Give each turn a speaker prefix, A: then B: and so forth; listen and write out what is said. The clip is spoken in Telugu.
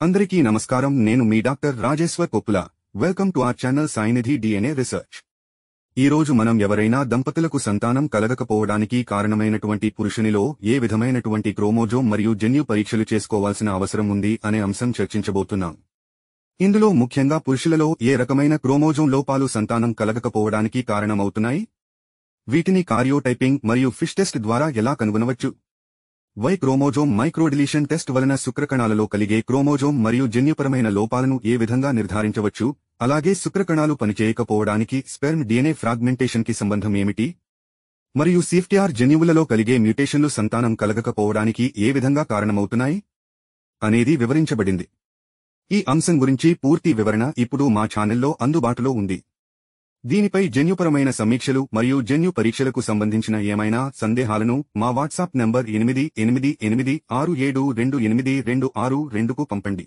A: అందరికీ నమస్కారం. నేను మీ doctor Rajeshwar Koppula. Welcome to our channel Sainidhi DNA research. ఈరోజు మనం ఎవరైనా దంపతులకు సంతానం కలగకపోవడానికి కారణమైనటువంటి పురుషునిలో ఏ విధమైనటువంటి క్రోమోజోమ్ మరియు జన్యు పరీక్షలు చేసుకోవాల్సిన అవసరం ఉంది అనే అంశం చర్చించబోతున్నాం. ఇందులో ముఖ్యంగా పురుషులలో ఏ రకమైన క్రోమోజోమ్ లోపాలు సంతానం కలగకపోవడానికి కారణమవుతున్నాయి, వీటిని కార్యోటైపింగ్ మరియు ఫిష్ టెస్ట్ ద్వారా ఎలా కనుగొనవచ్చు, వై క్రోమోజోమ్ మైక్రోడిలీషన్ టెస్ట్ వలన శుక్రకణాలలో కలిగే క్రోమోజోమ్ మరియు జన్యుపరమైన లోపాలను ఏ విధంగా నిర్ధారించవచ్చు, అలాగే శుక్రకణాలు పనిచేయకపోవడానికి స్పెర్మ్ DNA ఫ్రాగ్మెంటేషన్ కి సంబంధం ఏమిటి, మరియు CFTR జన్యువులలో కలిగే మ్యూటేషన్లు సంతానం కలగకపోవడానికి ఏ విధంగా కారణమవుతున్నాయి అనేది వివరించబడింది. ఈ అంశం గురించి పూర్తి వివరణ ఇప్పుడు మా ఛానల్లో అందుబాటులో ఉంది. దీనిపై జన్యుపరమైన సమీక్షలు మరియు జన్యు పరీక్షలకు సంబంధించిన ఏమైనా సందేహాలను మా వాట్సాప్ నంబర్ 8886722826 కు పంపండి.